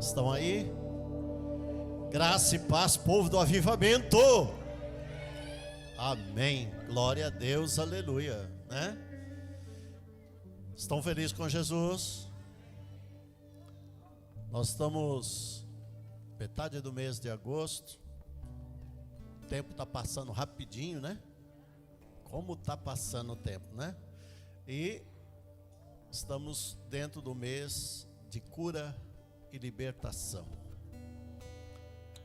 Estão aí? Graça e paz, povo do avivamento. Amém. Glória a Deus, aleluia, né? Estão felizes com Jesus? Nós estamos metade do mês de agosto. O tempo está passando rapidinho, né? Como está passando o tempo, né? E estamos dentro do mês de cura e libertação.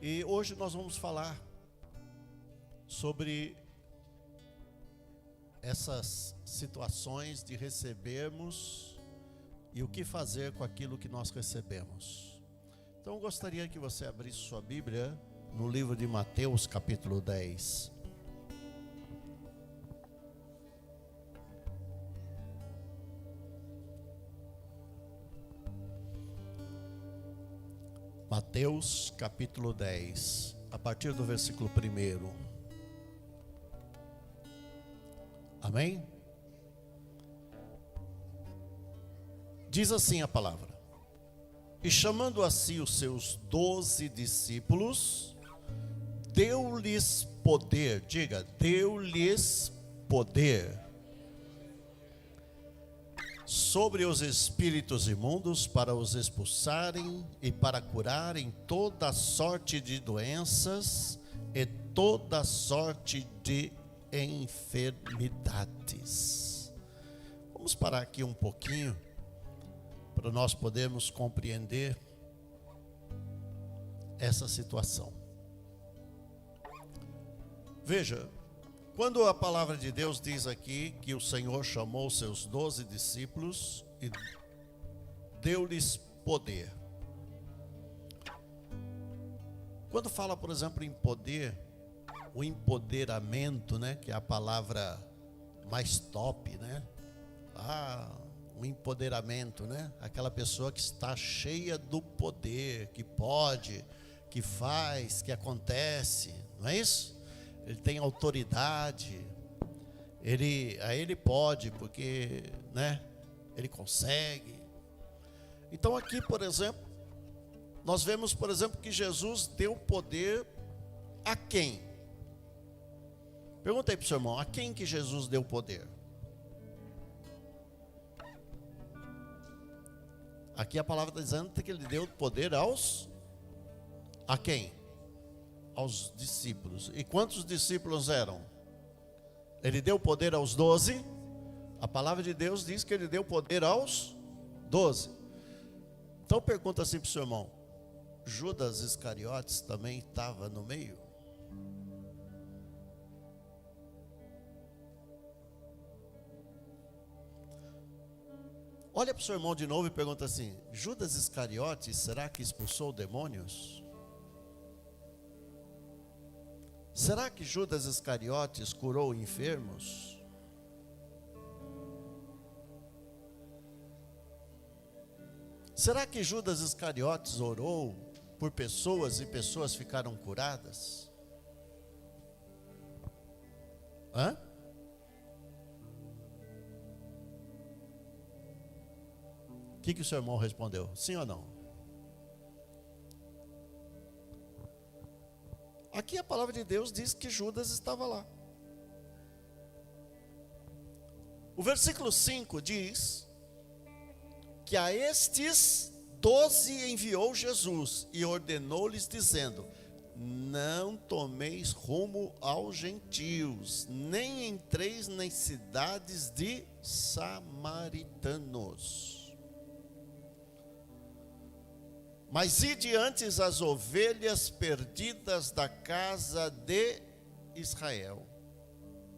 E hoje nós vamos falar sobre essas situações de recebermos e o que fazer com aquilo que nós recebemos. Então eu gostaria que você abrisse sua Bíblia no livro de Mateus, capítulo 10. Mateus capítulo 10, a partir do versículo 1. Amém? Diz assim a palavra: E chamando a si os seus 12 discípulos, deu-lhes poder, diga, deu-lhes poder, sobre os espíritos imundos, para os expulsarem e para curarem toda sorte de doenças e toda sorte de enfermidades. Vamos parar aqui um pouquinho para nós podermos compreender essa situação. Veja, quando a palavra de Deus diz aqui que o Senhor chamou seus 12 discípulos e deu-lhes poder. Quando fala, por exemplo, em poder, o empoderamento, né, que é a palavra mais top, né? O empoderamento, né? Aquela pessoa que está cheia do poder, que pode, que faz, que acontece, não é isso? Ele tem autoridade, ele pode, porque, né, ele consegue. Então aqui, por exemplo, nós vemos, por exemplo, que Jesus deu poder a quem? Pergunta aí para o seu irmão, a quem que Jesus deu poder? Aqui a palavra está dizendo que ele deu poder a quem? Aos discípulos. E quantos discípulos eram? Ele deu poder aos 12. A palavra de Deus diz que ele deu poder aos 12. Então pergunta assim para o seu irmão: Judas Iscariotes também estava no meio? Olha para o seu irmão de novo e pergunta assim: Judas Iscariotes, será que expulsou demônios? Será que Judas Iscariotes curou enfermos? Será que Judas Iscariotes orou por pessoas e pessoas ficaram curadas? Hã? O que o seu irmão respondeu? Sim ou não? Aqui a palavra de Deus diz que Judas estava lá. O versículo 5 diz que a estes 12 enviou Jesus e ordenou-lhes dizendo: Não tomeis rumo aos gentios, nem entreis nas cidades de samaritanos, mas ide antes as ovelhas perdidas da casa de Israel.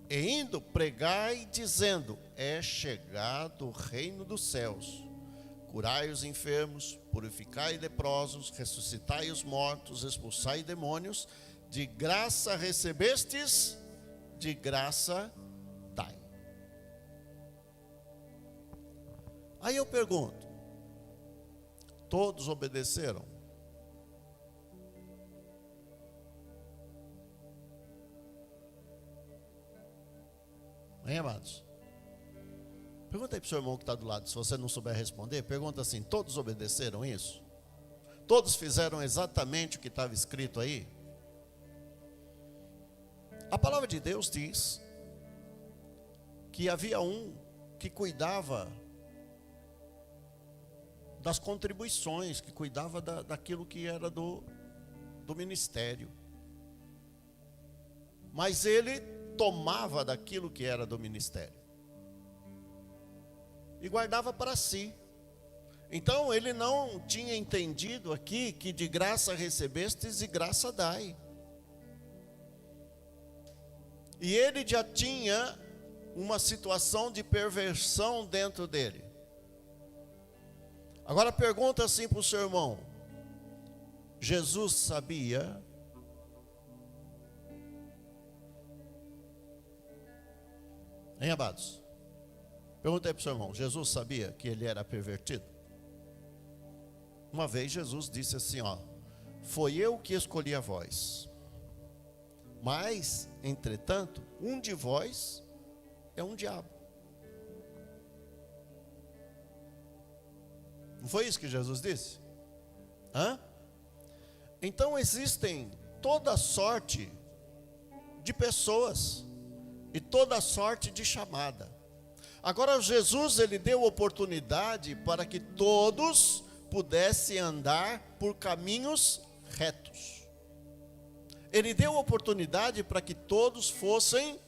E indo, pregai, dizendo: É chegado o reino dos céus. Curai os enfermos, purificai leprosos, ressuscitai os mortos, expulsai demônios. De graça recebestes, de graça dai. Aí eu pergunto: todos obedeceram? Hein, amados? Pergunta aí para o seu irmão que está do lado. Se você não souber responder, pergunta assim: todos obedeceram isso? Todos fizeram exatamente o que estava escrito aí? A palavra de Deus diz que havia um que cuidava das contribuições, que cuidava daquilo que era do ministério. Mas ele tomava daquilo que era do ministério e guardava para si. Então ele não tinha entendido aqui que de graça recebestes e graça dai. E ele já tinha uma situação de perversão dentro dele. Agora pergunta assim para o seu irmão: Jesus sabia? Hein, amados? Pergunta aí para o seu irmão: Jesus sabia que ele era pervertido? Uma vez Jesus disse assim, ó: foi eu que escolhi a vós, mas, entretanto, um de vós é um diabo. Não foi isso que Jesus disse? Hã? Então existem toda sorte de pessoas e toda sorte de chamada. Agora Jesus, ele deu oportunidade para que todos pudessem andar por caminhos retos. Ele deu oportunidade para que todos fossem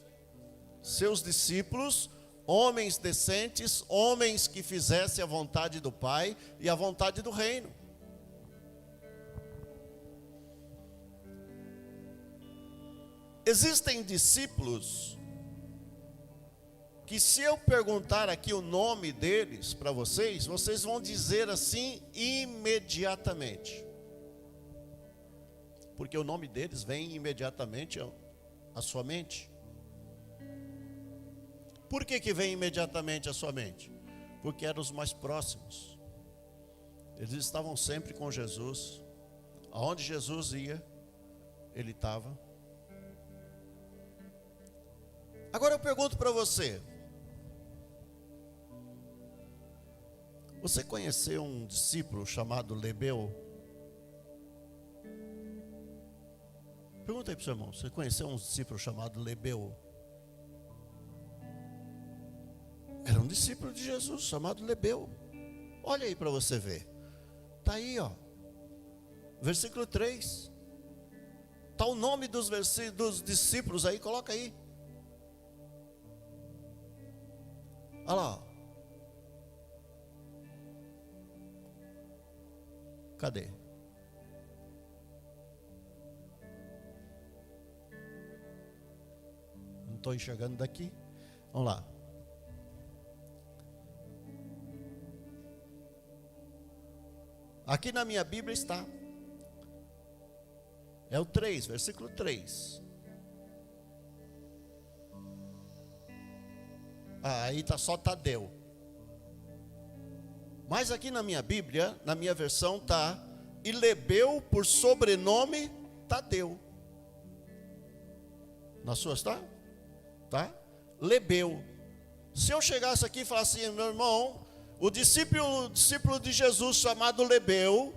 seus discípulos, homens decentes, homens que fizessem a vontade do Pai e a vontade do reino. Existem discípulos que, se eu perguntar aqui o nome deles para vocês, vocês vão dizer assim imediatamente, porque o nome deles vem imediatamente à sua mente. Por que vem imediatamente à sua mente? Porque eram os mais próximos. Eles estavam sempre com Jesus. Aonde Jesus ia, ele estava. Agora eu pergunto para você: você conheceu um discípulo chamado Lebeu? Pergunta aí para o seu irmão: você conheceu um discípulo chamado Lebeu? Era um discípulo de Jesus chamado Lebeu. Olha aí para você ver. Está aí, ó. Versículo 3. Está o nome dos discípulos aí, coloca aí. Olha lá. Cadê? Não estou enxergando daqui. Vamos lá. Aqui na minha Bíblia está. É o 3, versículo 3. Aí está só Tadeu. Mas aqui na minha Bíblia, na minha versão está: e Lebeu por sobrenome Tadeu. Na sua está? Tá? Lebeu. Se eu chegasse aqui e falasse assim: meu irmão, o discípulo de Jesus chamado Lebeu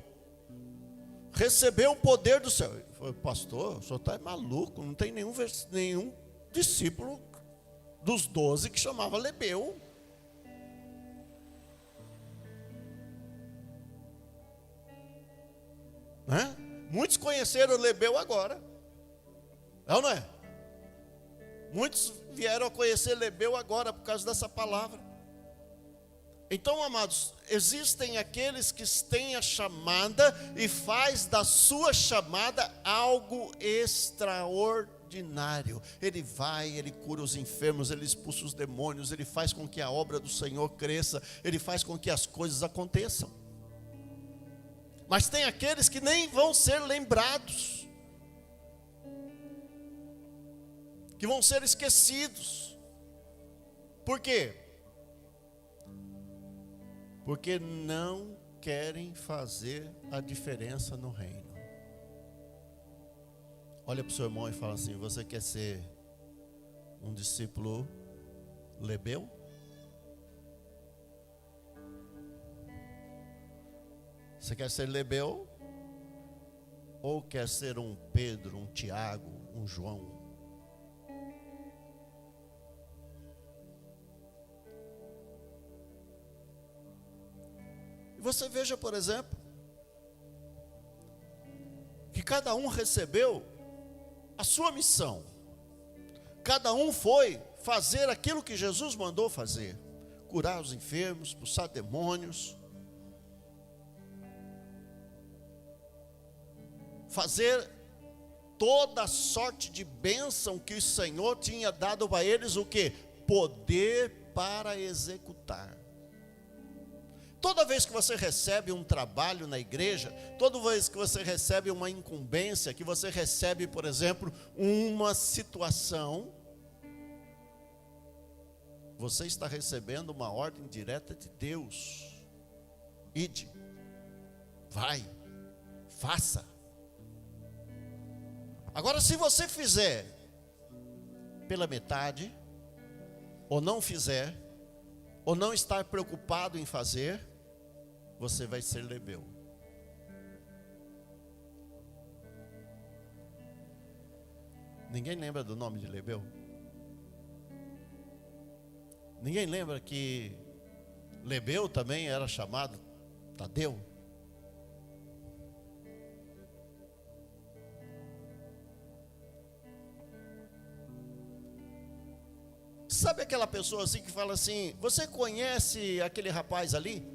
recebeu o poder do céu. Eu falei: pastor, o senhor está maluco, não tem nenhum discípulo dos 12 que chamava Lebeu. Né? Muitos conheceram Lebeu agora. É ou não é? Muitos vieram a conhecer Lebeu agora por causa dessa palavra. Então, amados, existem aqueles que têm a chamada e faz da sua chamada algo extraordinário. Ele vai, ele cura os enfermos, ele expulsa os demônios, ele faz com que a obra do Senhor cresça, ele faz com que as coisas aconteçam. Mas tem aqueles que nem vão ser lembrados, que vão ser esquecidos. Por quê? Porque não querem fazer a diferença no reino. Olha para o seu irmão e fala assim: você quer ser um discípulo Lebeu? Você quer ser Lebeu? ou quer ser um Pedro, um Tiago, um João? E você veja, por exemplo, que cada um recebeu a sua missão. Cada um foi fazer aquilo que Jesus mandou fazer: curar os enfermos, expulsar demônios, fazer toda sorte de bênção que o Senhor tinha dado para eles. O que? Poder para executar. Toda vez que você recebe um trabalho na igreja, toda vez que você recebe uma incumbência, que você recebe, por exemplo, uma situação, você está recebendo uma ordem direta de Deus: ide, vai, faça. Agora, se você fizer pela metade, ou não fizer, ou não estar preocupado em fazer, você vai ser lebeu. Ninguém lembra do nome de lebeu? Ninguém lembra que lebeu também era chamado Tadeu? Sabe aquela pessoa assim que fala assim: você conhece aquele rapaz ali?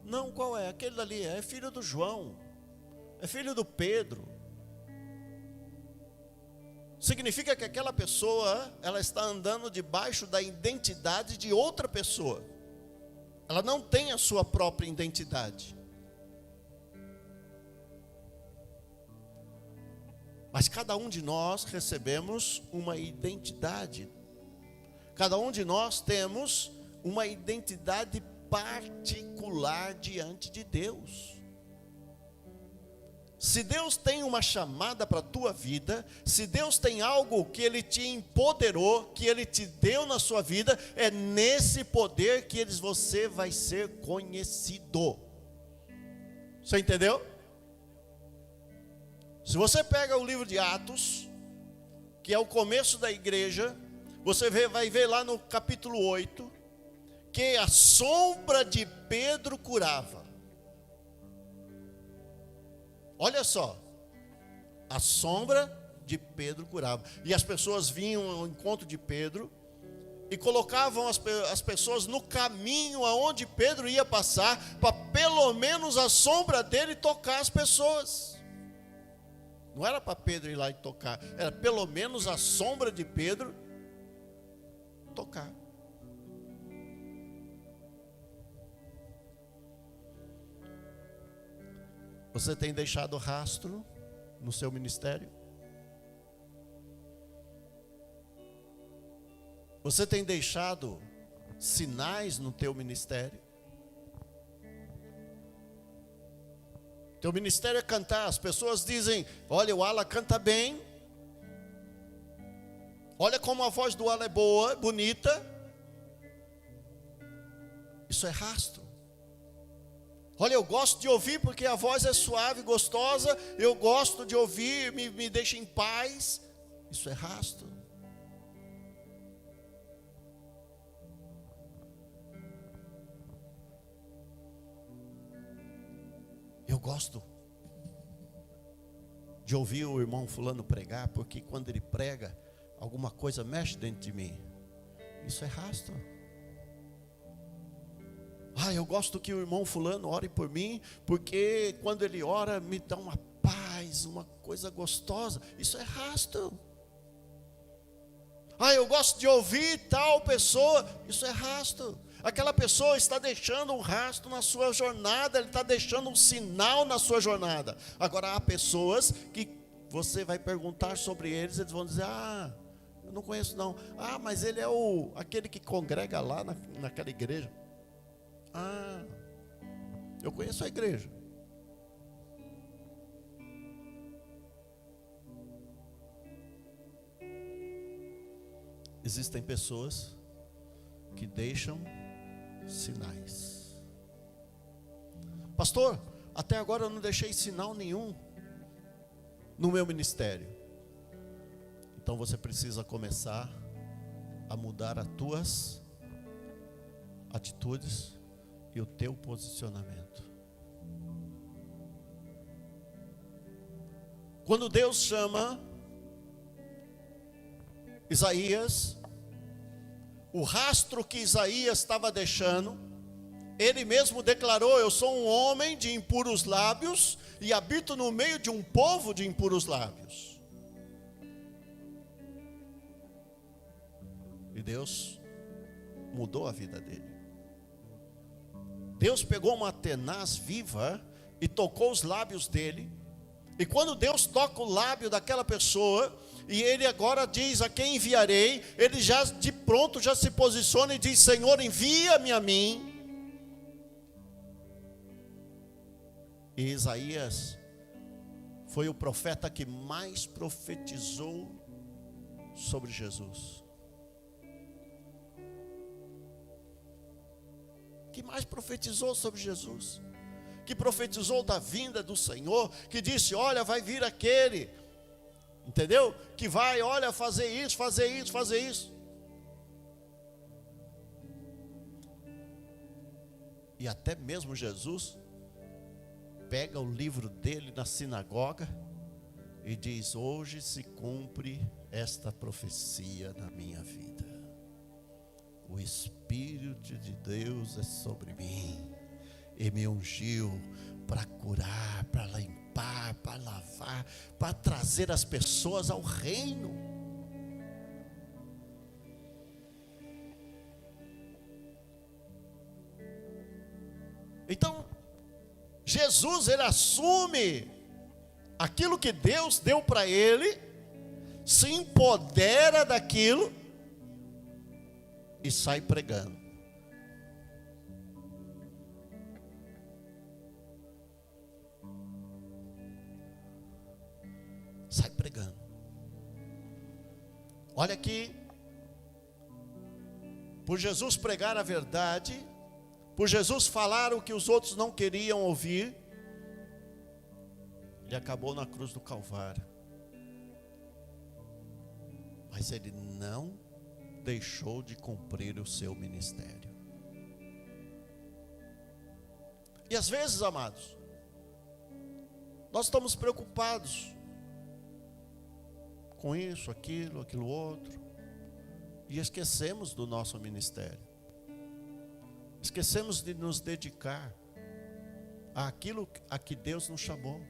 Não, qual é? Aquele ali é filho do João, é filho do Pedro. Significa que aquela pessoa, ela está andando debaixo da identidade de outra pessoa. Ela não tem a sua própria identidade. Mas cada um de nós recebemos uma identidade. Cada um de nós temos uma identidade particular diante de Deus. Se Deus tem uma chamada para a tua vida, se Deus tem algo que Ele te empoderou, que Ele te deu na sua vida, é nesse poder que você vai ser conhecido. Você entendeu? Se você pega o livro de Atos, que é o começo da igreja, você vai ver lá no capítulo 8, que a sombra de Pedro curava. Olha só, a sombra de Pedro curava. E as pessoas vinham ao encontro de Pedro e colocavam as pessoas no caminho aonde Pedro ia passar, para pelo menos a sombra dele tocar as pessoas. Não era para Pedro ir lá e tocar, era pelo menos a sombra de Pedro tocar. Você tem deixado rastro no seu ministério? Você tem deixado sinais no teu ministério? Teu ministério é cantar. As pessoas dizem: olha, o Ala canta bem. Olha como a voz do Ala é boa, bonita. Isso é rastro. Olha, eu gosto de ouvir porque a voz é suave, gostosa. Eu gosto de ouvir, me deixa em paz. Isso é rastro. Eu gosto de ouvir o irmão fulano pregar, porque quando ele prega, alguma coisa mexe dentro de mim. Isso é rastro. Eu gosto que o irmão fulano ore por mim, porque quando ele ora, me dá uma paz, uma coisa gostosa. Isso é rastro. Eu gosto de ouvir tal pessoa. Isso é rastro. Aquela pessoa está deixando um rastro na sua jornada, ele está deixando um sinal na sua jornada. Agora, há pessoas que você vai perguntar sobre eles, eles vão dizer: eu não conheço não. Mas ele é aquele que congrega lá naquela igreja. Eu conheço a igreja. Existem pessoas que deixam sinais. Pastor, até agora eu não deixei sinal nenhum. no meu ministério. Então você precisa começar a mudar as tuas atitudes e o teu posicionamento. Quando Deus chama Isaías, o rastro que Isaías estava deixando, ele mesmo declarou: eu sou um homem de impuros lábios e habito no meio de um povo de impuros lábios. E Deus mudou a vida dele. Deus pegou uma tenaz viva e tocou os lábios dele. E quando Deus toca o lábio daquela pessoa, e ele agora diz: a quem enviarei? Ele já de pronto já se posiciona e diz: Senhor, envia-me a mim. E Isaías foi o profeta que mais profetizou sobre Jesus. Que mais profetizou sobre Jesus. Que profetizou da vinda do Senhor. Que disse: olha, vai vir aquele. Entendeu? Que vai, olha, fazer isso, fazer isso, fazer isso. E até mesmo Jesus pega o livro dele na sinagoga e diz: hoje se cumpre esta profecia na minha vida. O Espírito de Deus é sobre mim e me ungiu para curar, para limpar, para lavar, para trazer as pessoas ao reino. Então, Jesus, ele assume aquilo que Deus deu para ele, se empodera daquilo e sai pregando. Sai pregando. Olha aqui, por Jesus pregar a verdade, por Jesus falar o que os outros não queriam ouvir, ele acabou na cruz do Calvário. Mas ele não deixou de cumprir o seu ministério. E às vezes, amados, nós estamos preocupados com isso, aquilo outro, e esquecemos do nosso ministério. Esquecemos de nos dedicar àquilo a que Deus nos chamou.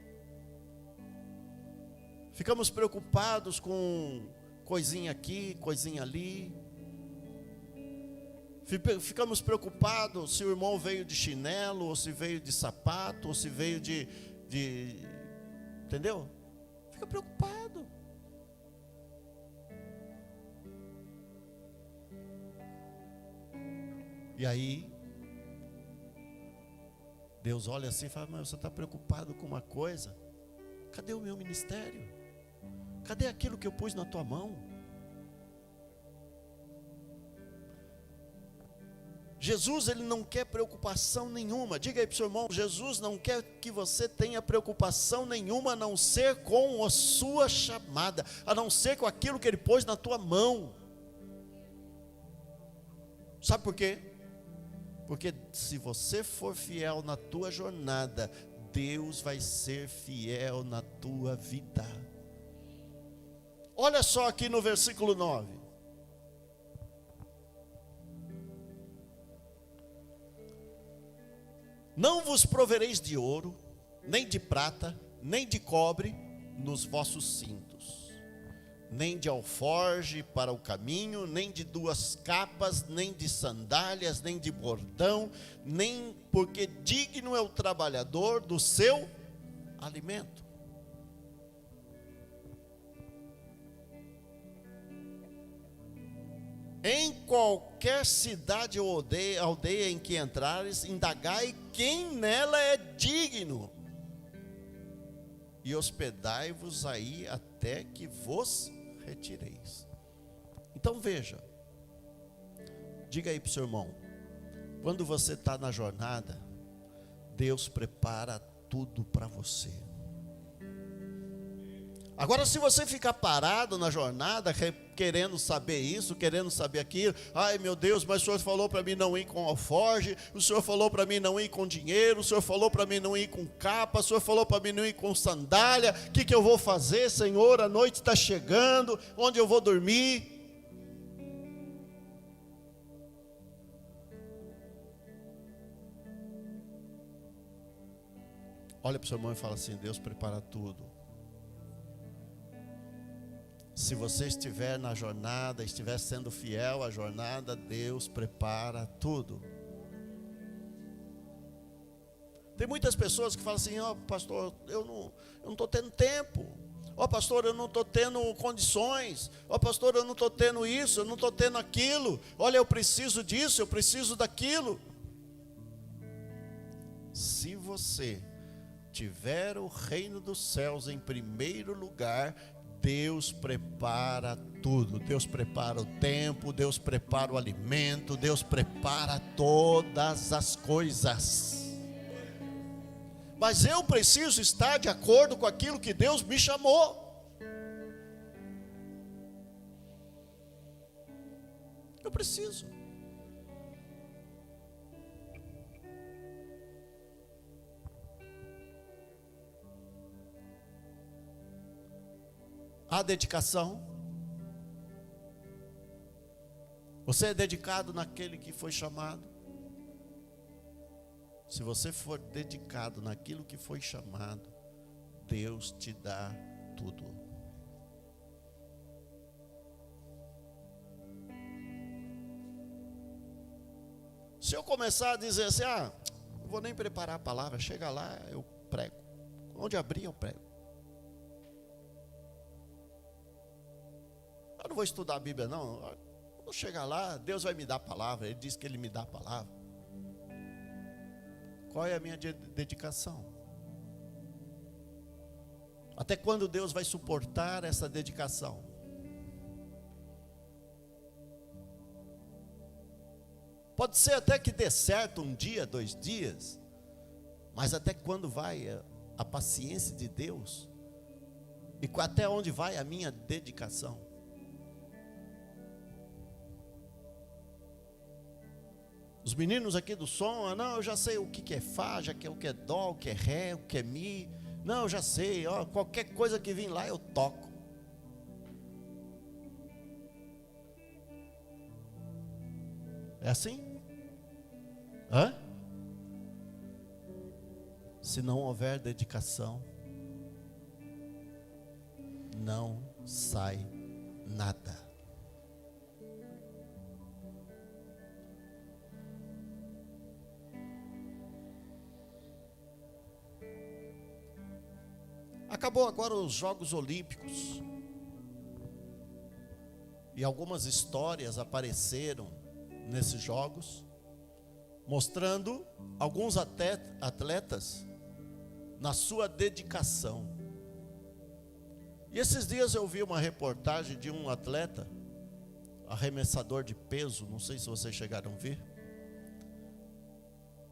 Ficamos preocupados com coisinha aqui, coisinha ali. Ficamos preocupados se o irmão veio de chinelo, ou se veio de sapato, ou se veio de entendeu? Fica preocupado. E aí Deus olha assim e fala: mas você está preocupado com uma coisa? Cadê o meu ministério? Cadê aquilo que eu pus na tua mão? Jesus, ele não quer preocupação nenhuma. Diga aí para o seu irmão: Jesus não quer que você tenha preocupação nenhuma, a não ser com a sua chamada, a não ser com aquilo que ele pôs na tua mão. Sabe por quê? Porque se você for fiel na tua jornada, Deus vai ser fiel na tua vida. Olha só aqui no versículo 9. Não vos provereis de ouro, nem de prata, nem de cobre nos vossos cintos, nem de alforge para o caminho, nem de 2 capas, nem de sandálias, nem de bordão, nem porque digno é o trabalhador do seu alimento. Em qualquer cidade ou aldeia em que entrares, indagai quem nela é digno, e hospedai-vos aí até que vos retireis. Então veja, diga aí para o seu irmão: quando você está na jornada, Deus prepara tudo para você. Agora, se você ficar parado na jornada, querendo saber isso, querendo saber aquilo, ai meu Deus, mas o Senhor falou para mim não ir com alforge, o Senhor falou para mim não ir com dinheiro, o Senhor falou para mim não ir com capa, o Senhor falou para mim não ir com sandália, o que eu vou fazer, Senhor? A noite está chegando, onde eu vou dormir? Olha para o seu irmão e fala assim: Deus prepara tudo. Se você estiver na jornada, estiver sendo fiel à jornada, Deus prepara tudo. Tem muitas pessoas que falam assim: ó, pastor, eu não estou tendo tempo. Ó, pastor, eu não estou tendo condições. Ó, pastor, eu não estou tendo isso, eu não estou tendo aquilo. Olha, eu preciso disso, eu preciso daquilo. Se você tiver o reino dos céus em primeiro lugar, Deus prepara tudo. Deus prepara o tempo, Deus prepara o alimento, Deus prepara todas as coisas. Mas eu preciso estar de acordo com aquilo que Deus me chamou. Eu preciso. A dedicação. Você é dedicado naquele que foi chamado? Se você for dedicado naquilo que foi chamado, Deus te dá tudo. Se eu começar a dizer assim: não vou nem preparar a palavra, chega lá, eu prego. Onde abrir, eu prego. Eu não vou estudar a Bíblia, não. Quando chegar lá, Deus vai me dar a palavra. Ele diz que Ele me dá a palavra. Qual é a minha dedicação? Até quando Deus vai suportar essa dedicação? Pode ser até que dê certo um dia, 2 dias, mas até quando vai a paciência de Deus? E até onde vai a minha dedicação? Os meninos aqui do som, não, eu já sei o que é Fá, já que é o que é Dó, o que é Ré, o que é Mi. Não, eu já sei, ó, qualquer coisa que vir lá eu toco. É assim? Hã? Se não houver dedicação, não sai nada. Acabou agora os Jogos Olímpicos. E algumas histórias apareceram nesses jogos, mostrando alguns atletas na sua dedicação. E esses dias eu vi uma reportagem de um atleta, arremessador de peso, não sei se vocês chegaram a ver.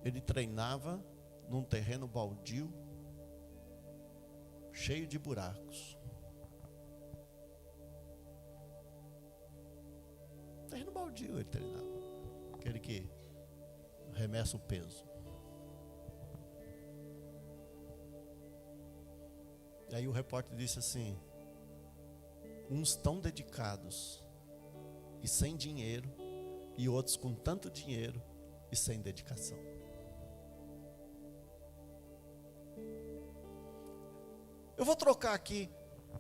Ele treinava num terreno baldio, cheio de buracos. Terreno baldio ele treinava. Aquele que arremessa o peso. E aí o repórter disse assim: uns tão dedicados e sem dinheiro, e outros com tanto dinheiro e sem dedicação. Eu vou trocar aqui.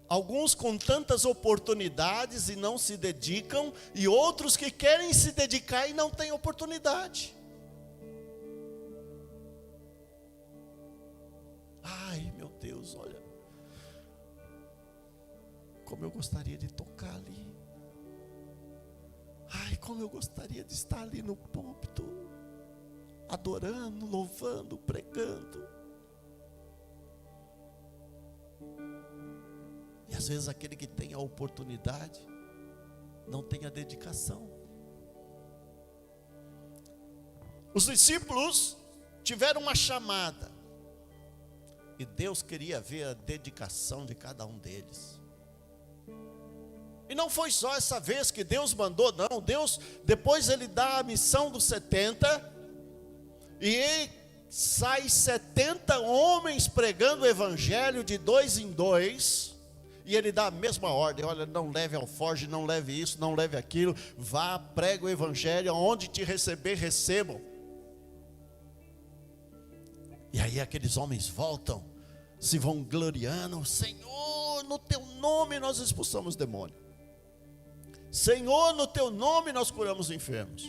Alguns com tantas oportunidades e não se dedicam, e outros que querem se dedicar e não têm oportunidade. Ai, meu Deus, olha como eu gostaria de tocar ali. Ai, como eu gostaria de estar ali no púlpito, adorando, louvando, pregando. E às vezes aquele que tem a oportunidade não tem a dedicação. Os discípulos tiveram uma chamada. E Deus queria ver a dedicação de cada um deles. E não foi só essa vez que Deus mandou, não. Deus, depois ele dá a missão dos 70. E sai 70 homens pregando o evangelho de 2 em 2. E ele dá a mesma ordem: olha, não leve alforje, não leve isso, não leve aquilo. Vá, prega o evangelho, aonde te receber, recebam. E aí aqueles homens voltam, se vão gloriando: Senhor, no teu nome nós expulsamos demônio. Senhor, no teu nome nós curamos enfermos.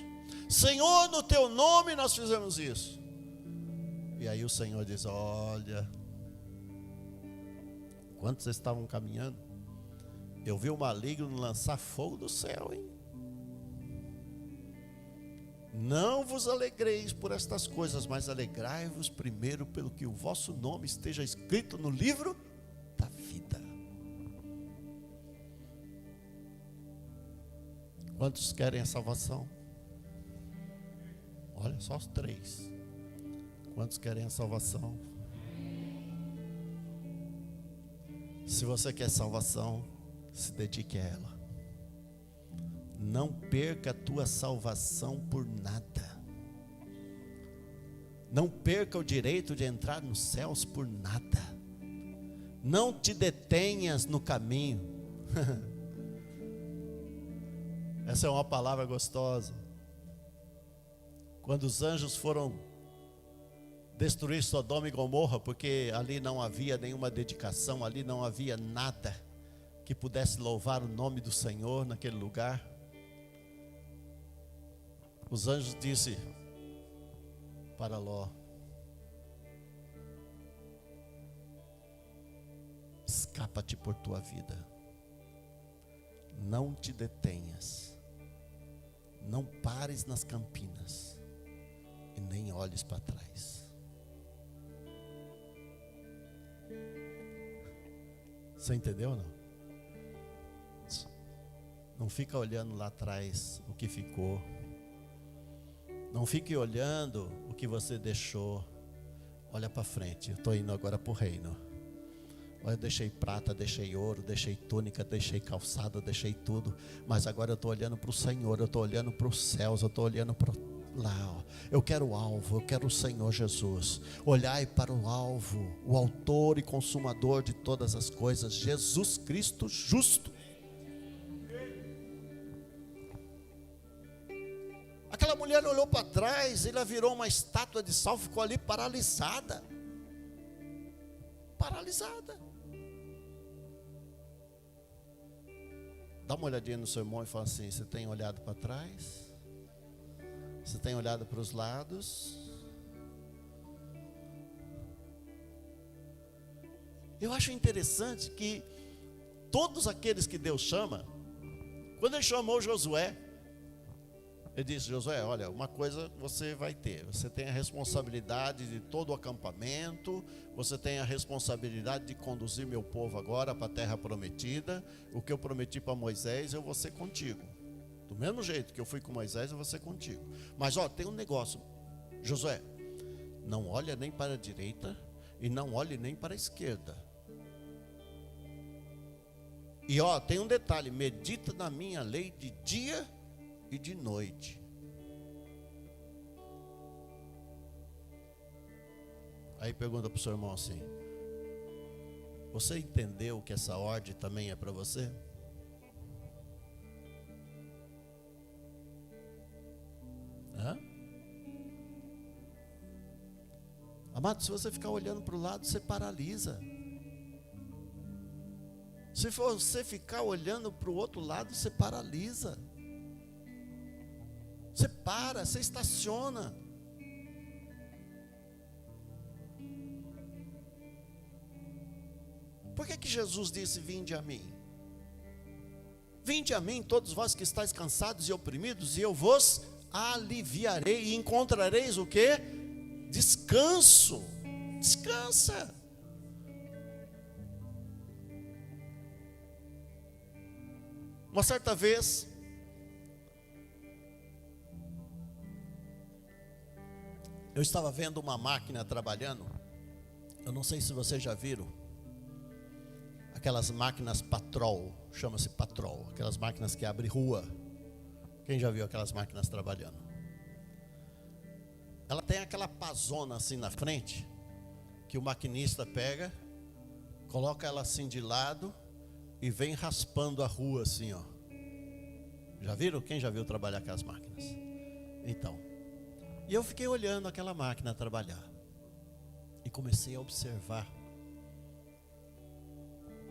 Senhor, no teu nome nós fizemos isso. E aí o Senhor diz: olha, enquanto vocês estavam caminhando, eu vi o maligno lançar fogo do céu, hein? Não vos alegreis por estas coisas, mas alegrai-vos primeiro pelo que o vosso nome esteja escrito no livro da vida. Quantos querem a salvação? Olha, só os 3. Quantos querem a salvação? Se você quer salvação, se dedique a ela. Não perca a tua salvação por nada. Não perca o direito de entrar nos céus por nada. Não te detenhas no caminho. Essa é uma palavra gostosa. Quando os anjos foram destruir Sodoma e Gomorra, porque ali não havia nenhuma dedicação, ali não havia nada que pudesse louvar o nome do Senhor naquele lugar. Os anjos disseram para Ló: escapa-te por tua vida, não te detenhas, não pares nas campinas e nem olhes para trás. Você entendeu ou não? Não fica olhando lá atrás o que ficou. Não fique olhando o que você deixou. Olha para frente. Eu estou indo agora para o reino. Olha, eu deixei prata, deixei ouro, deixei túnica, deixei calçado, deixei tudo. Mas agora eu estou olhando para o Senhor. Eu estou olhando para os céus. Eu estou olhando para lá, ó. Eu quero o alvo, eu quero o Senhor Jesus. Olhai para o alvo, o autor e consumador de todas as coisas, Jesus Cristo justo. Aquela mulher olhou para trás, ela virou uma estátua de sal, ficou ali paralisada. Paralisada. Dá uma olhadinha no seu irmão e fala assim: você tem olhado para trás? Você tem olhado para os lados? Eu acho interessante que todos aqueles que Deus chama, quando ele chamou Josué, ele disse: Josué, olha, uma coisa você vai ter. Você tem a responsabilidade de todo o acampamento. Você tem a responsabilidade de conduzir meu povo agora para a terra prometida. O que eu prometi para Moisés, eu vou ser contigo. Do mesmo jeito que eu fui com Moisés, eu vou ser contigo. Mas ó, tem um negócio, Josué: não olha nem para a direita e não olhe nem para a esquerda. E ó, tem um detalhe: medita na minha lei de dia e de noite. Aí pergunta para o seu irmão assim: você entendeu que essa ordem também é para você? Hã? Amado, se você ficar olhando para o lado, você paralisa. Se você ficar olhando para o outro lado, você paralisa. Você para, você estaciona. Por que Jesus disse: vinde a mim? Vinde a mim, todos vós que estáis cansados e oprimidos, e eu vos aliviarei, e encontrareis o quê? Descanso. Descansa. Uma certa vez, eu estava vendo uma máquina trabalhando, Eu não sei se vocês já viram aquelas máquinas Patrol, chama-se Patrol, aquelas máquinas que abrem rua. Quem já viu aquelas máquinas trabalhando? Ela tem aquela pazona assim na frente, que o maquinista pega, coloca ela assim de lado e vem raspando a rua assim, ó. Já viram? Quem já viu trabalhar aquelas máquinas? Então, e eu fiquei olhando aquela máquina trabalhar e comecei a observar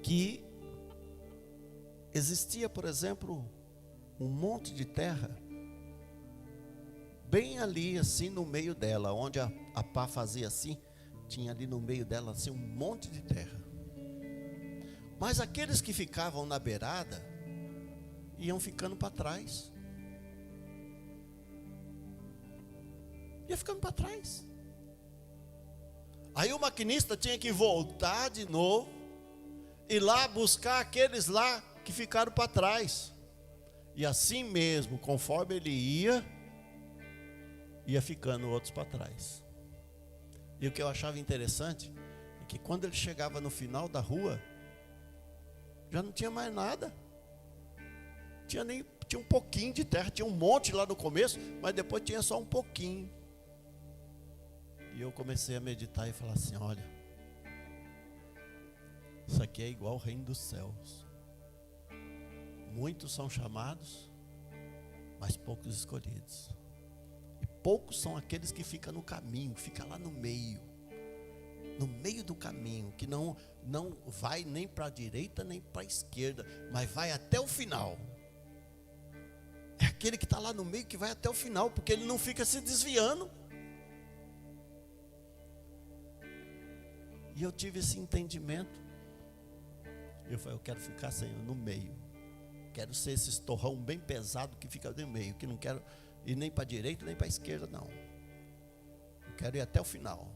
que existia, por exemplo, um monte de terra bem ali assim no meio dela, onde a pá fazia assim, tinha ali no meio dela assim um monte de terra. Mas aqueles que ficavam na beirada iam ficando para trás. Ia ficando para trás. Aí o maquinista tinha que voltar de novo e lá buscar aqueles lá que ficaram para trás. E assim mesmo, conforme ele ia ficando outros para trás. E o que eu achava interessante é que quando ele chegava no final da rua, já não tinha mais nada. Tinha um pouquinho de terra, tinha um monte lá no começo, mas depois tinha só um pouquinho. E eu comecei a meditar e falar assim: olha, isso aqui é igual ao reino dos céus. Muitos são chamados, mas poucos escolhidos. E poucos são aqueles que ficam no caminho, ficam lá no meio do caminho, que não vai nem para a direita nem para a esquerda, mas vai até o final. É aquele que está lá no meio que vai até o final, porque ele não fica se desviando. E eu tive esse entendimento. Eu falei: eu quero ficar, Senhor, no meio. Quero ser esse torrão bem pesado que fica no meio, que não quero ir nem para a direita nem para a esquerda, não. Eu quero ir até o final.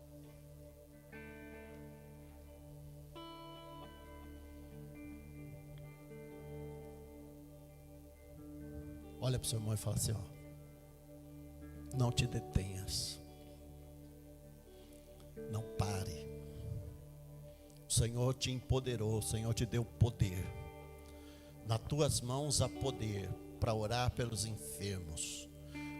Olha para o seu irmão e fala assim: ó, não te detenhas, não pare. O Senhor te empoderou, o Senhor te deu poder. Nas tuas mãos há poder para orar pelos enfermos,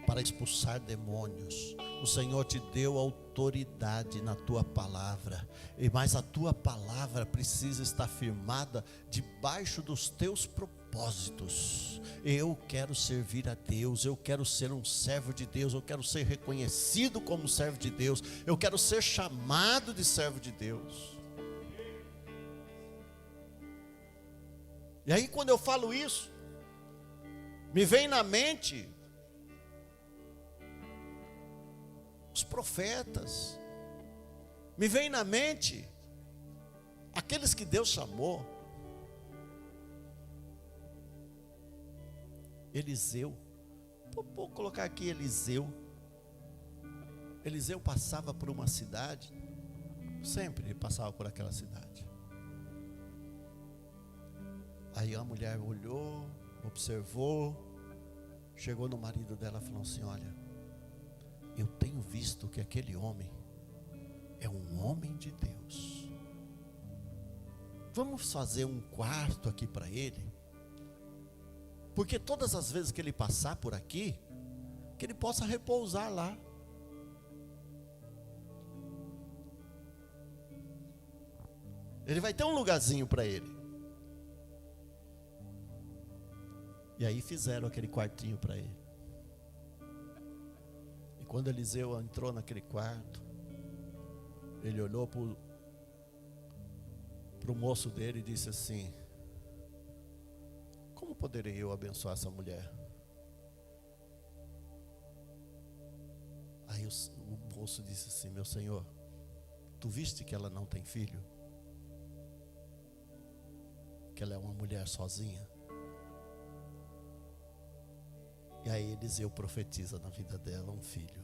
para expulsar demônios. O Senhor te deu autoridade na tua palavra, mas a tua palavra precisa estar firmada debaixo dos teus propósitos. Eu quero servir a Deus, eu quero ser um servo de Deus, eu quero ser reconhecido como servo de Deus, eu quero ser chamado de servo de Deus. E aí, quando eu falo isso, me vem na mente os profetas, me vem na mente aqueles que Deus chamou. Eliseu, vou colocar aqui Eliseu. Eliseu passava por uma cidade, sempre ele passava por aquela cidade. Aí a mulher olhou, observou, chegou no marido dela e falou assim: olha, eu tenho visto que aquele homem é um homem de Deus. Vamos fazer um quarto aqui para ele, porque todas as vezes que ele passar por aqui, que ele possa repousar lá. Ele vai ter um lugarzinho para ele. E aí fizeram aquele quartinho para ele. E quando Eliseu entrou naquele quarto, ele olhou para o moço dele e disse assim: como poderei eu abençoar essa mulher? Aí o moço disse assim: meu senhor, tu viste que ela não tem filho? Que ela é uma mulher sozinha? E aí Eliseu profetiza na vida dela um filho.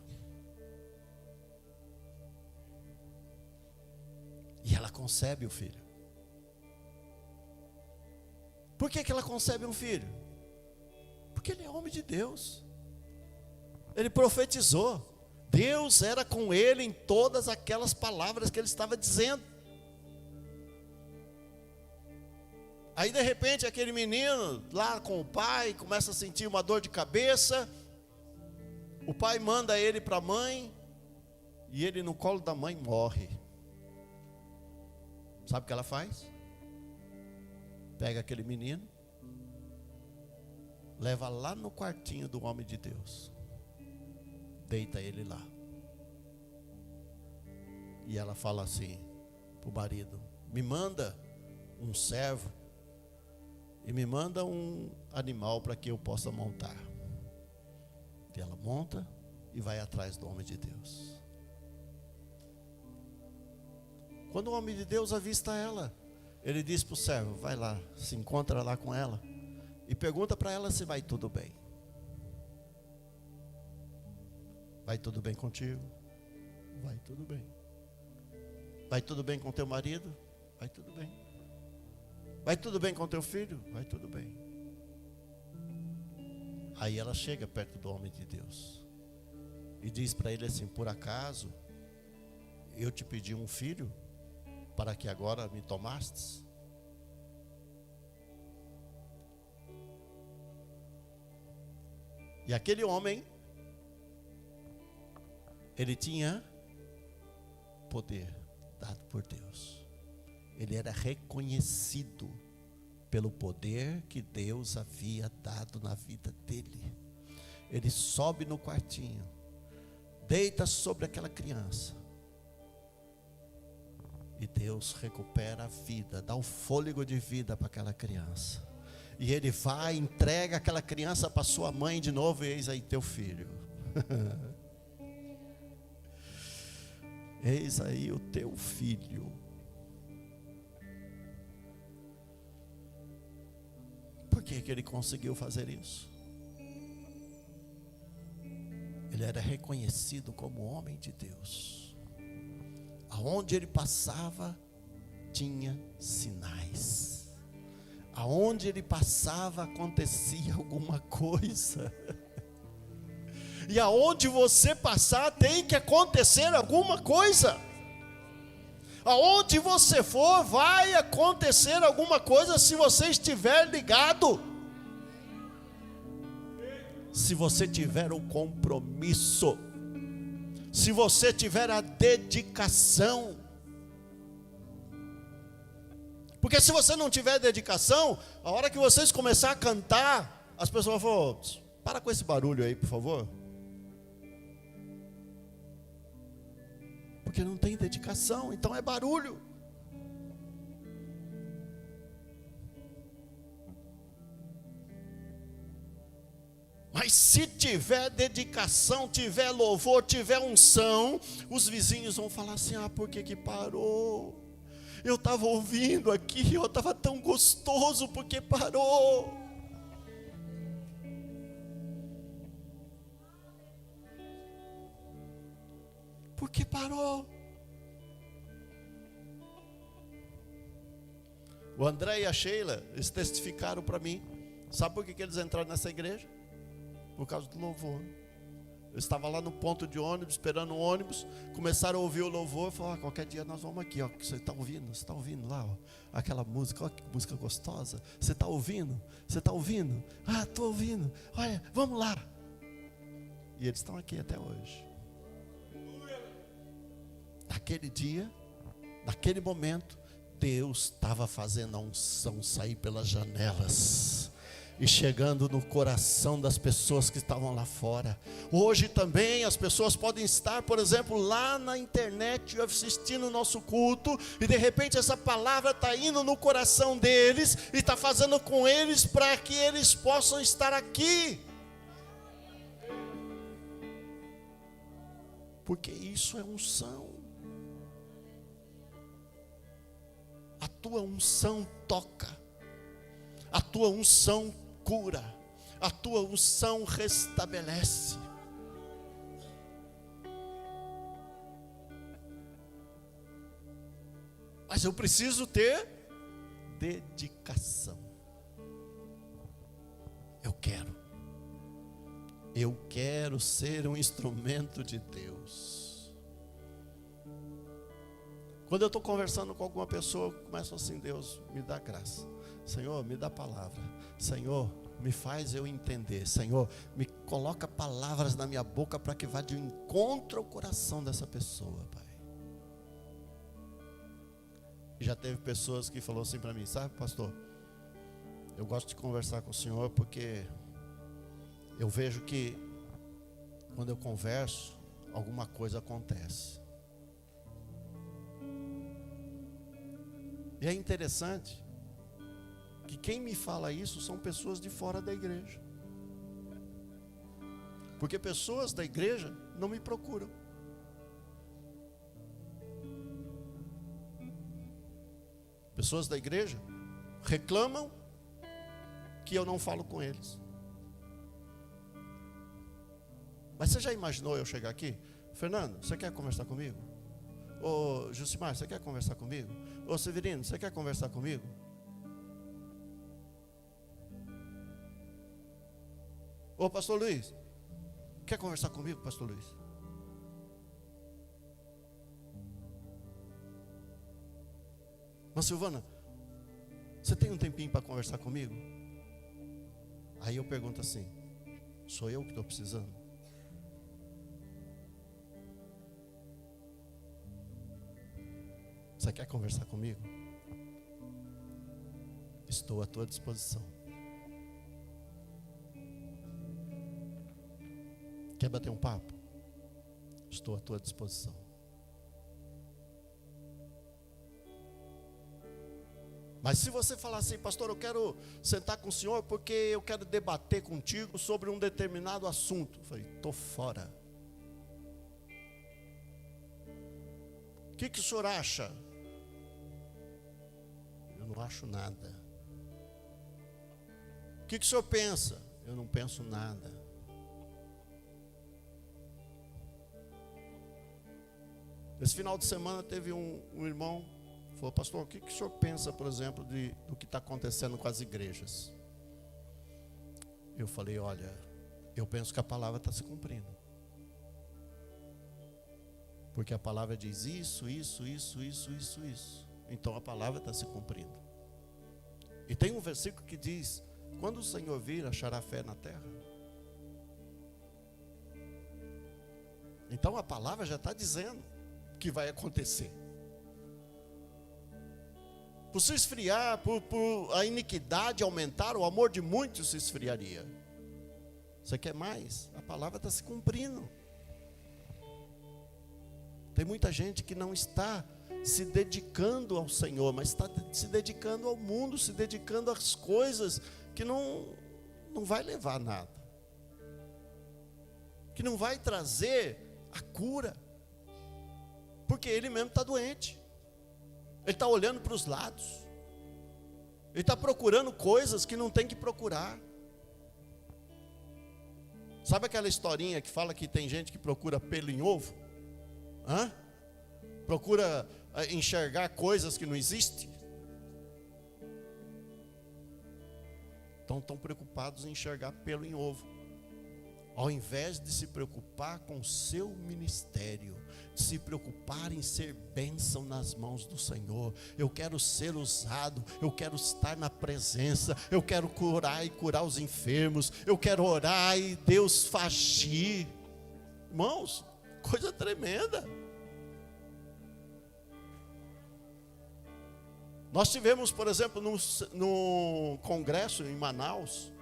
E ela concebe o filho. Por que ela concebe um filho? Porque ele é homem de Deus. Ele profetizou. Deus era com ele em todas aquelas palavras que ele estava dizendo. Aí de repente aquele menino lá com o pai começa a sentir uma dor de cabeça. O pai manda ele para a mãe e ele no colo da mãe morre. Sabe o que ela faz? Pega aquele menino, leva lá no quartinho do homem de Deus, deita ele lá. E ela fala assim para o marido: me manda um servo e me manda um animal para que eu possa montar. E ela monta e vai atrás do homem de Deus. Quando o homem de Deus avista ela, ele diz para o servo: vai lá, se encontra lá com ela e pergunta para ela se vai tudo bem. Vai tudo bem contigo? Vai tudo bem. Vai tudo bem com teu marido? Vai tudo bem. Vai tudo bem com teu filho? Vai tudo bem. Aí ela chega perto do homem de Deus e diz para ele assim: por acaso eu te pedi um filho para que agora me tomastes? E aquele homem, ele tinha poder dado por Deus. Ele era reconhecido pelo poder que Deus havia dado na vida dele. Ele sobe no quartinho, deita sobre aquela criança, e Deus recupera a vida, dá o fôlego de vida para aquela criança. E ele vai, entrega aquela criança para sua mãe de novo, e eis aí teu filho. Eis aí o teu filho. Por que que ele conseguiu fazer isso? Ele era reconhecido como homem de Deus. Aonde ele passava, tinha sinais. Aonde ele passava, acontecia alguma coisa. E aonde você passar, tem que acontecer alguma coisa. Aonde você for, vai acontecer alguma coisa se você estiver ligado. Se você tiver o compromisso. Se você tiver a dedicação. Porque se você não tiver dedicação, a hora que vocês começarem a cantar, as pessoas vão falar: para com esse barulho aí, por favor. Porque não tem dedicação, então é barulho. Mas se tiver dedicação, tiver louvor, tiver unção, os vizinhos vão falar assim: ah, por que que parou? Eu estava ouvindo aqui, eu estava tão gostoso, porque parou? Por que parou? O André e a Sheila, eles testificaram para mim. Sabe por que que eles entraram nessa igreja? Por causa do louvor. Eu estava lá no ponto de ônibus, esperando o ônibus, começaram a ouvir o louvor, e falaram: qualquer dia nós vamos aqui, ó, você está ouvindo lá, ó, aquela música, ó, que música gostosa, você está ouvindo? Ah, estou ouvindo, olha, vamos lá. E eles estão aqui até hoje. Naquele dia, naquele momento, Deus estava fazendo a unção sair pelas janelas e chegando no coração das pessoas que estavam lá fora. Hoje também as pessoas podem estar, por exemplo, lá na internet assistindo o nosso culto, e de repente essa palavra está indo no coração deles e está fazendo com eles para que eles possam estar aqui. Porque isso é unção. A tua unção toca, a tua unção cura, a tua unção restabelece. Mas eu preciso ter dedicação. Eu quero. Eu quero ser um instrumento de Deus. Quando eu estou conversando com alguma pessoa, eu começo assim: Deus, me dá graça. Senhor, me dá palavra. Senhor, me faz eu entender. Senhor, me coloca palavras na minha boca para que vá de encontro ao coração dessa pessoa, Pai. E já teve pessoas que falaram assim para mim: sabe, pastor, eu gosto de conversar com o senhor porque eu vejo que quando eu converso, alguma coisa acontece. E é interessante que quem me fala isso são pessoas de fora da igreja. Porque pessoas da igreja não me procuram. Pessoas da igreja reclamam que eu não falo com eles. Mas você já imaginou eu chegar aqui? Fernando, você quer conversar comigo? Ô Jucimar, você quer conversar comigo? Ô Severino, você quer conversar comigo? Ô pastor Luiz, quer conversar comigo, pastor Luiz? Mas Silvana, você tem um tempinho para conversar comigo? Aí eu pergunto assim: sou eu que estou precisando? Você quer conversar comigo? Estou à tua disposição. Quer bater um papo? Estou à tua disposição. Mas se você falar assim: pastor, eu quero sentar com o senhor porque eu quero debater contigo sobre um determinado assunto, eu falei: estou fora. O que o senhor acha? Eu não acho nada. O que o senhor pensa? Eu não penso nada. Esse final de semana teve um irmão que falou: pastor, o que o senhor pensa, por exemplo, do que está acontecendo com as igrejas? Eu falei: olha, eu penso que a palavra está se cumprindo. Porque a palavra diz isso. Então a palavra está se cumprindo. E tem um versículo que diz: quando o Senhor vir, achará fé na terra. Então a palavra já está dizendo que vai acontecer. Por se esfriar, por a iniquidade aumentar, o amor de muitos se esfriaria. Você quer mais? A palavra está se cumprindo. Tem muita gente que não está se dedicando ao Senhor, mas está se dedicando ao mundo, se dedicando às coisas que não vai levar a nada, que não vai trazer a cura, porque ele mesmo está doente, ele está olhando para os lados, ele está procurando coisas que não tem que procurar. Sabe aquela historinha que fala que tem gente que procura pelo em ovo? Procura enxergar coisas que não existem? Então estão preocupados em enxergar pelo em ovo, ao invés de se preocupar com o seu ministério, de se preocupar em ser bênção nas mãos do Senhor. Eu quero ser usado, eu quero estar na presença, eu quero curar e curar os enfermos, eu quero orar e Deus agir. Irmãos, coisa tremenda. Nós tivemos, por exemplo, no congresso em Manaus,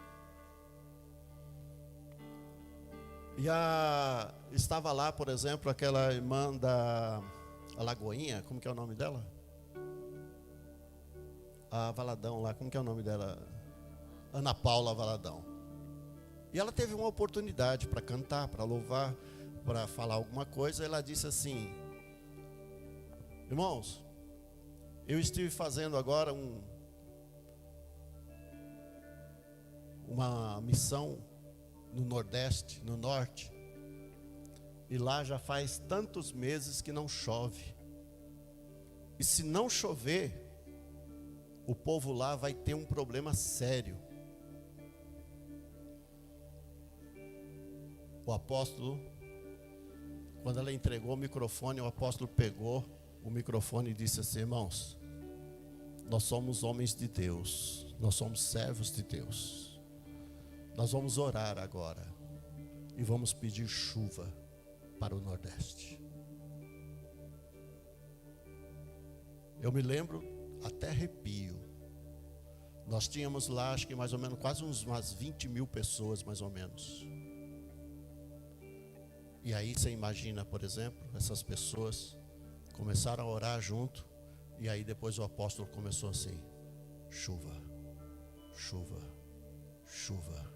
e estava lá, por exemplo, aquela irmã da Alagoinha, como que é o nome dela? A Valadão lá, como que é o nome dela? Ana Paula Valadão. E ela teve uma oportunidade para cantar, para louvar, para falar alguma coisa. Ela disse assim: irmãos, eu estive fazendo agora uma missão no Nordeste, no Norte, e lá já faz tantos meses que não chove. E se não chover, o povo lá vai ter um problema sério. O apóstolo, quando ela entregou o microfone, o apóstolo pegou o microfone e disse assim: irmãos, nós somos homens de Deus, nós somos servos de Deus. Nós vamos orar agora e vamos pedir chuva para o Nordeste. Eu me lembro, até arrepio. Nós tínhamos lá, acho que mais ou menos, quase umas 20 mil pessoas, mais ou menos. E aí você imagina, por exemplo, essas pessoas começaram a orar junto. E aí depois o apóstolo começou assim: chuva, chuva, chuva,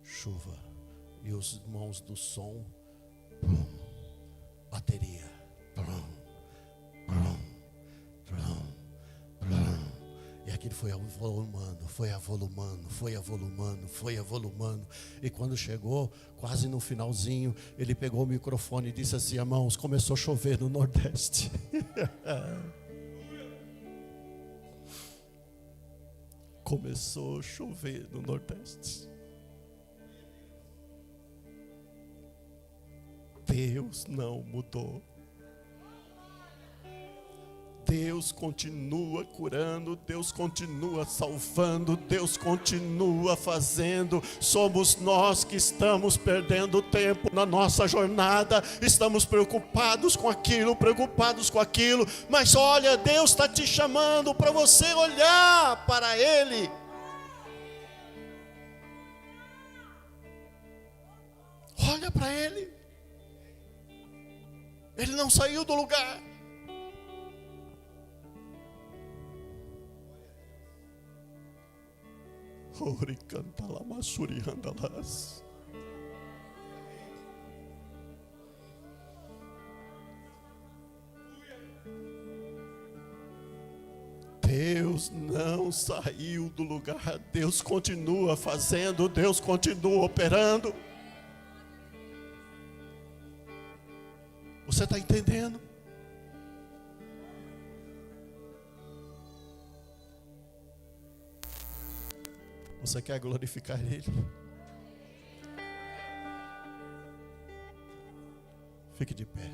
chuva. E os irmãos do som, plum, bateria, plum, plum, plum, plum. E aquilo foi avolumando, foi avolumando, foi avolumando, foi avolumando. E quando chegou, quase no finalzinho, ele pegou o microfone e disse assim: irmãos, começou a chover no Nordeste. Começou a chover no Nordeste. Deus não mudou. Deus continua curando, Deus continua salvando, Deus continua fazendo. Somos nós que estamos perdendo tempo na nossa jornada, estamos preocupados com aquilo, mas olha, Deus está te chamando para você olhar para Ele. Olha para Ele. Ele não saiu do lugar. Ori canta la masuri andalas. Deus não saiu do lugar. Deus continua fazendo, Deus continua operando. Você está entendendo? Você quer glorificar Ele? Fique de pé.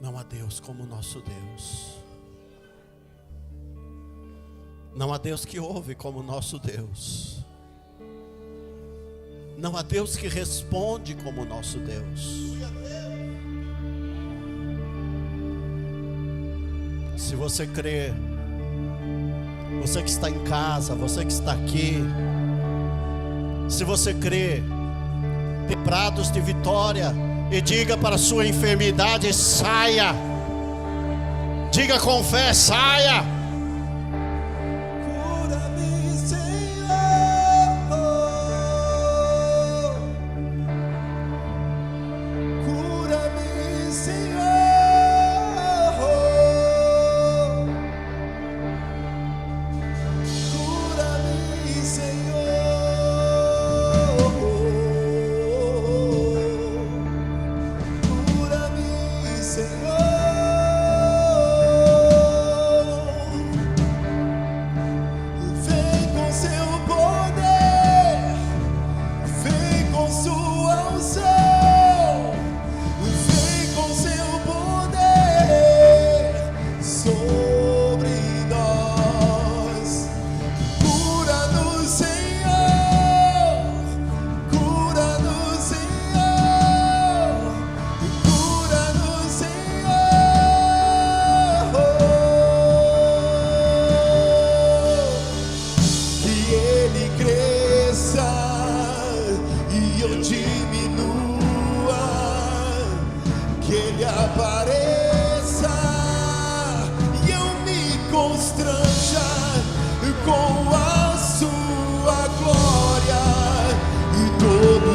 Não há Deus como o nosso Deus. Não há Deus que ouve como o nosso Deus. Não há Deus que responde como o nosso Deus. Se você crê, você que está em casa, você que está aqui, se você crê, dê prados de vitória e diga para a sua enfermidade: saia. Diga com fé: saia.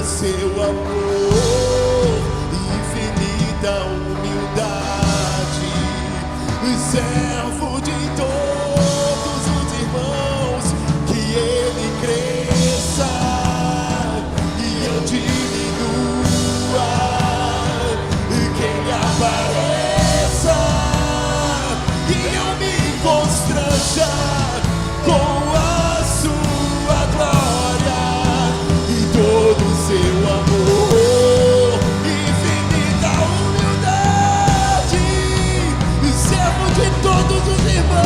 Seu amor, infinita humildade, servo de todos os irmãos, que ele cresça e eu diminua, que ele apareça seu amor, infinita humildade, servo de todos os irmãos,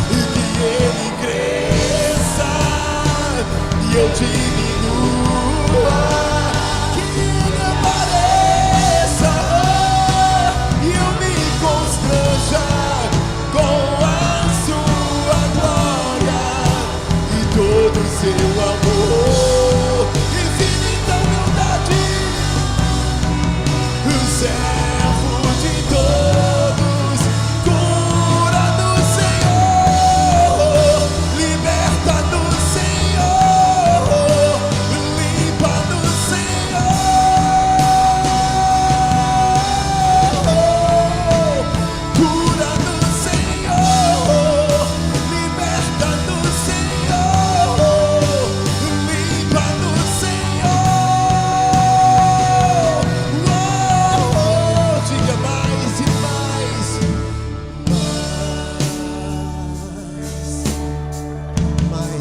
e que ele cresça e eu diminua, que ele apareça e eu me constranja com a sua glória e todo o seu amor, infinita humildade, servo de todos, cura do Senhor, liberta do Senhor, limpa do Senhor, cura do Senhor, liberta do Senhor, limpa do Senhor. Diga mais e mais,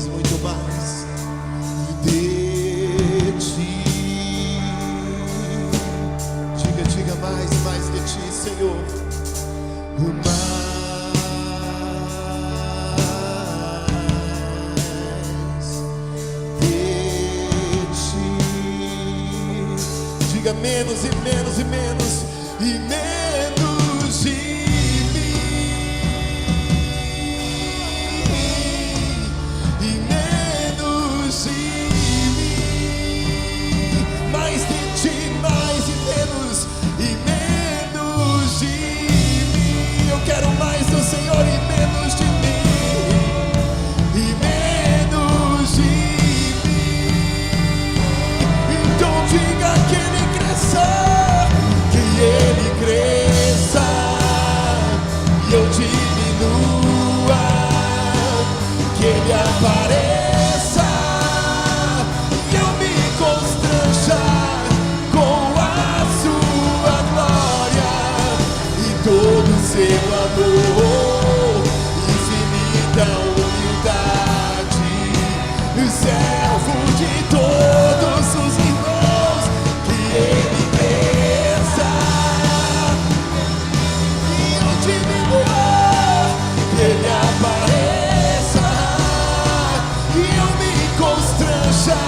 muito mais de ti. Diga mais de ti, Senhor. Mais de ti. Diga menos e menos e menos e menos de mim, e menos de mim, mais de ti, mais e menos de mim. Eu quero mais do Senhor e menos de mim, e menos de mim. Então diga que ele cresça, e eu diminua, que ele apareça e eu me constranja com a sua glória e todo o seu amor, infinita humildade, servo de todos os irmãos, que ele cresça e eu diminua, que ele apareça e eu me constranja